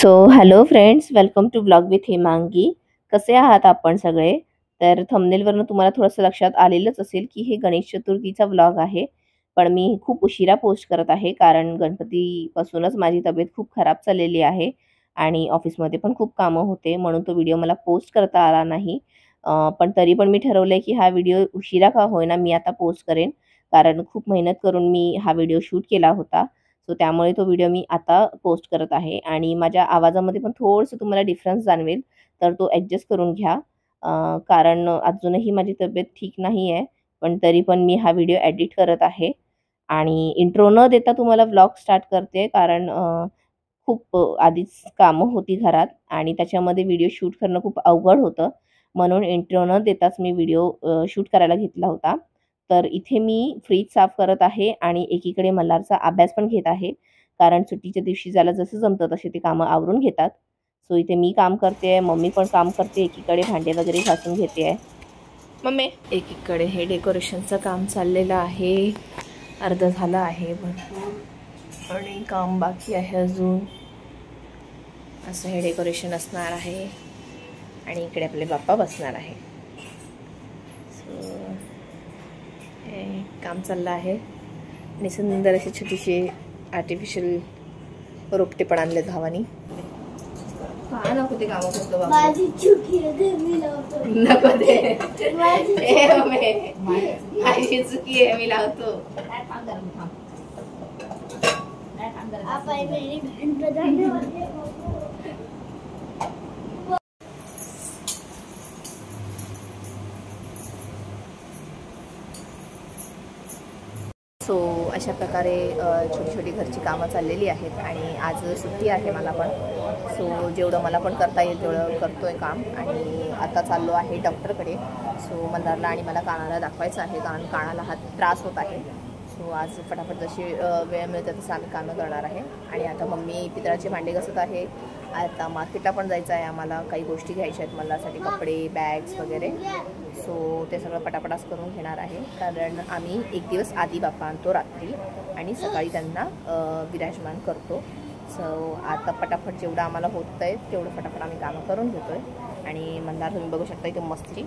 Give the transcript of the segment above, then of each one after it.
So hello friends, welcome to blog with Himangi. कसे आहात आपण सगळे? तर थंबनेलवरून तुम्हाला थोडंसं लक्षात आलेलंच असेल की हे गणेश चतुर्थीचा व्लॉग आहे. पण मी खूप उशिरा पोस्ट करत आहे कारण गणपतीपासूनच माझी तब्येत खूप खराब चाललेली आहे आणि ऑफिसमध्ये पण खूप कामं होते, म्हणून तो व्हिडिओ मला पोस्ट करता आला नाही. पण तरी पण मी ठरवलंय की हा व्हिडिओ उशिरा का होईना मी आता पोस्ट करेन, कारण खूप मेहनत करून मी हा व्हिडिओ शूट केला होता. सो त्यामुळे तो व्हिडिओ मी आता पोस्ट करत आहे आणि माझ्या आवाजामध्ये पण थोडंसं तुम्हाला डिफरन्स जाणवेल, तर तो ॲडजस्ट करून घ्या. कारण अजूनही माझी तब्येत ठीक नाही आहे, पण तरी पण मी हा व्हिडिओ एडिट करत आहे आणि इंट्रो न देता तुम्हाला व्लॉग स्टार्ट करते कारण खूप आधीच कामं होती घरात आणि त्याच्यामध्ये व्हिडिओ शूट करणं खूप अवघड होतं. म्हणून इंट्रो न देताच मी व्हिडिओ शूट करायला घेतला होता. तर इथे मी फ्रीज साफ करत आहे आणि एकीकडे मल्हारचा अभ्यास पण घेत आहे, कारण सुट्टीच्या दिवशी ज्याला जसं जमतं तसे ते कामं आवरून घेतात. सो इथे मी काम करते, मम्मी पण काम करते, एकीकडे भांडे वगैरे घासून घेते आहे. मम्मी एकीकडे हे डेकोरेशनचं काम चाललेलं आहे, अर्ध झालं आहे भरपूर आणि काम बाकी आहे अजून. असं हे डेकोरेशन असणार आहे आणि इकडे आपले बाप्पा बसणार आहे. सो हे काम चाललं आहे आणि सुंदर असे छोटीशी आर्टिफिशियल रोपटे पण आणले भावानी. हा नको ते कामं करतो बाबा, माझी चुकी आहे मी लावतो. नको दे माझी चुकी आहे मी लावतो. सो अशा प्रकारे छोटी छोटी घरची कामं चाललेली आहेत आणि आज सुट्टी आहे मला पण. सो जेवढं मला पण करता येईल तेवढं करतो आहे काम आणि आता चाललो आहे डॉक्टरकडे. सो मल्हारला आणि मला कानाला दाखवायचं आहे कारण कानाला हा त्रास होत आहे. सो आज फटाफट जशी वेळ मिळते तसं आम्ही कामं करणार आहे. आणि आता मम्मी पितळाचे भांडे घासत आहे. आता मार्केटला पण जायचं आहे आम्हाला, काही गोष्टी घ्यायच्या आहेत मल्हारसाठी, कपडे, बॅग्स वगैरे. सो ते सगळं पटापटाच करून घेणार आहे कारण आम्ही एक दिवस आधी बाप्पा आणतो रात्री आणि सकाळी त्यांना विराजमान करतो. सो आता पटापट जेवढं आम्हाला होतं आहे तेवढं फटाफट आम्ही कामं करून घेतो आहे. आणि मल्हार तुम्ही बघू शकता इथे मस्ती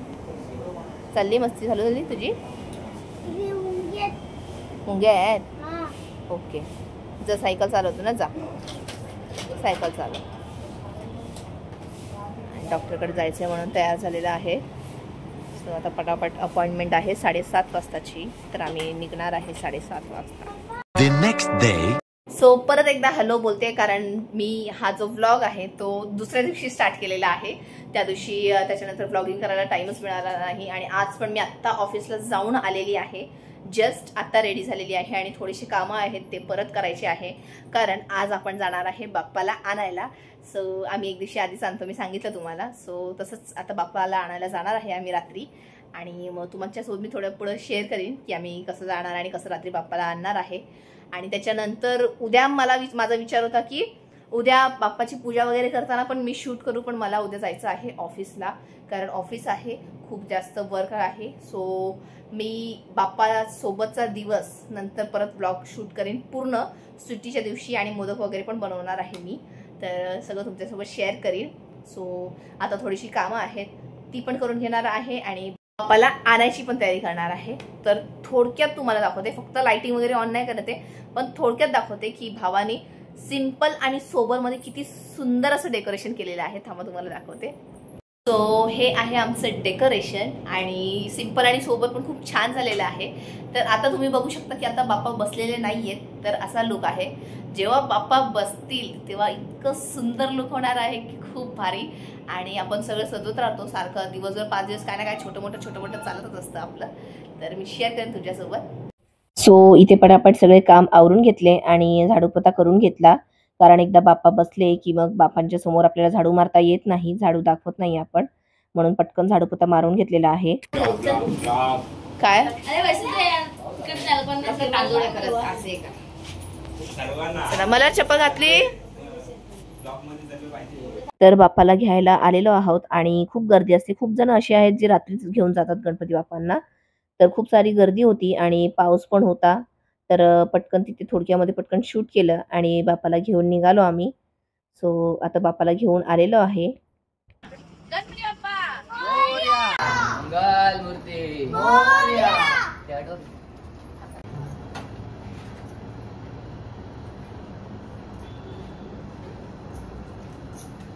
चालली, मस्ती चालू झाली तुझी. मुंग्या आहेत, ओके. जर सायकल चालवतो ना, जा सायकल चालव. डॉक्टरकडे जायचं आहे म्हणून तयार झालेला आहे. सो आता पटापट अपॉइंटमेंट आहे 7:30 वाजताची, तर आम्ही निघणार आहे 7:30 वाजता. सो परत एकदा हॅलो बोलते कारण मी हा जो व्लॉग आहे तो दुसऱ्या दिवशी स्टार्ट केलेला आहे. त्या दिवशी त्याच्यानंतर व्लॉगिंग करायला टाइमच मिळाला नाही आणि आज पण मी आत्ता ऑफिसला जाऊन आलेली आहे. जस्ट आता रेडी झालेली आहे आणि थोडीशी कामं आहेत ते परत करायचे आहे कारण आज आपण जाणार आहे बाप्पाला आणायला. सो आम्ही एक दिवशी आधीच आणतो, मी सांगितलं तुम्हाला. सो तसंच आता बाप्पाला आणायला जाणार आहे आम्ही रात्री आणि मग तुमच्यासोबत मी थोडं पुढं शेअर करीन की आम्ही कसं जाणार आणि कसं रात्री बाप्पाला आणणार आहे. आणि त्याच्यानंतर उद्या माझा विचार होता की उद्या बाप्पाची पूजा वगैरे करताना पण मी शूट करू, पण मला उद्या जायचं आहे ऑफिसला कारण ऑफिस आहे, खूप जास्त वर्क आहे. सो मी बाप्पा सोबतचा दिवस नंतर परत ब्लॉग शूट करेन पूर्ण सुट्टीच्या दिवशी आणि मोदक वगैरे पण बनवणार आहे मी, तर सगळं तुमच्यासोबत शेअर करीन. सो आता थोडीशी कामं आहेत ती पण करून घेणार आहे आणि बाप्पाला आणायची पण तयारी करणार आहे. तर थोडक्यात तुम्हाला दाखवते, फक्त लाइटिंग वगैरे ऑन नाही करते पण थोडक्यात दाखवते की भावाने सिंपल आणि सोबरमध्ये किती सुंदर असं डेकोरेशन केलेलं आहे. थांबा तुम्हाला दाखवते. सो हे आहे आमचं डेकोरेशन आणि सिंपल आणि सोबर पण खूप छान झालेलं आहे. तर आता तुम्ही बघू शकता की आता बाप्पा बसलेले नाहीयेत, तर असा लुक आहे. जेव्हा बाप्पा बसतील तेव्हा इतकं सुंदर लुक होणार आहे की खूप भारी. आणि आपण सगळं सजवत राहतो सारखं दिवसभर 5 दिवस काय ना काय छोटं मोठं चालतच असतं आपलं, तर मी शेअर करेन तुझ्यासोबत. सो इथे पटापट सगळे काम आवरून घेतले आणि झाडूपोता करून घेतला कारण एकदा बाप्पा बसले की मग बाप्पांच्या समोर आपल्याला झाडू मारता येत नाही, झाडू दाखवत नाही आपण, म्हणून पटकन झाडूपोता मारून घेतलेला आहे. काय मला चप्पल घातली. तर बाप्पाला घ्यायला आलेलो आहोत आणि खूप गर्दी असते, खूप जण असे आहेत जे रात्रीच घेऊन जातात गणपती बाप्पांना. तर खूप सारी गर्दी होती आणि पाऊस पण होता, तर पटकन तिथे थोडक्यामध्ये पटकन शूट केलं आणि बाप्पाला घेऊन निघालो आम्ही. सो आता बाप्पाला घेऊन आलेलो आहे. मंगल मूर्ती मोरया.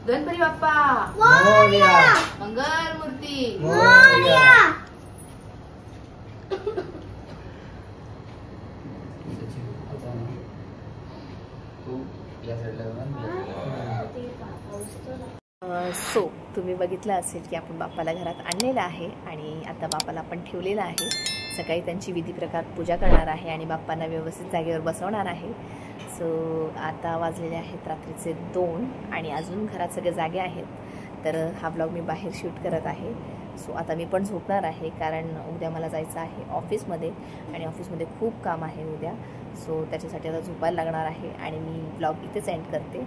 गणपती बाप्पा मोरया. मंगल मूर्ती मोरया. सो तुम्ही बघितलं असेल की आपण बाप्पाला घरात आणलेलं आहे आणि आता बाप्पाला आपण ठेवलेलं आहे. सकाळी त्यांची विधी प्रकार पूजा करणार आहे आणि बाप्पांना व्यवस्थित जागेवर बसवणार आहे. सो आता वाजलेले आहेत रात्रीचे 2 आणि अजून घरात सगळे जागे आहेत. तर हा ब्लॉग मी बाहेर शूट करत आहे. सो आता मी पण झोपणार आहे कारण उद्या मला जायचं आहे ऑफिसमध्ये आणि ऑफिसमध्ये खूप काम आहे उद्या. सो त्याच्यासाठी आता झोपायला लागणार आहे आणि मी ब्लॉग इथेच एंड करते.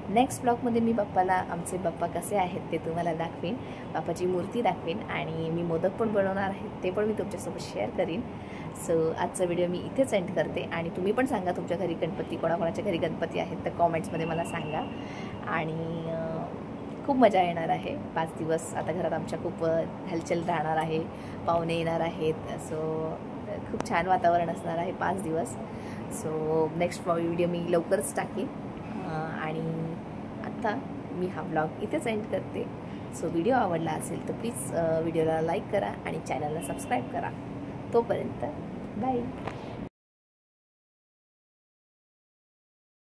नेक्स्ट ब्लॉगमध्ये मी बाप्पाला आमचे बाप्पा कसे आहेत ते तुम्हाला दाखवेन, बाप्पाची मूर्ती दाखवेन आणि मी मोदक पण बनवणार आहे ते पण मी तुमच्यासोबत शेअर करीन. सो आजचा व्हिडिओ मी इथेच एंड करते आणि तुम्ही पण सांगा तुमच्या घरी गणपती, कोणाकोणाच्या घरी गणपती आहेत तर कॉमेंट्समध्ये मला सांगा. आणि खूप मजा येणार आहे. 5 दिवस आता घरात आमच्या खूप हलचल राहणार आहे, पाहुणे येणार आहेत. सो खूप छान वातावरण असणार आहे 5 दिवस. सो नेक्स्ट व्हिडिओ मी लवकरच टाकेन आणि आता मी हा ब्लॉग इथेच एंड करते. सो व्हिडिओ आवडला असेल तर प्लीज व्हिडिओला लाईक करा आणि चॅनलला सबस्क्राईब करा. तोपर्यंत बाय.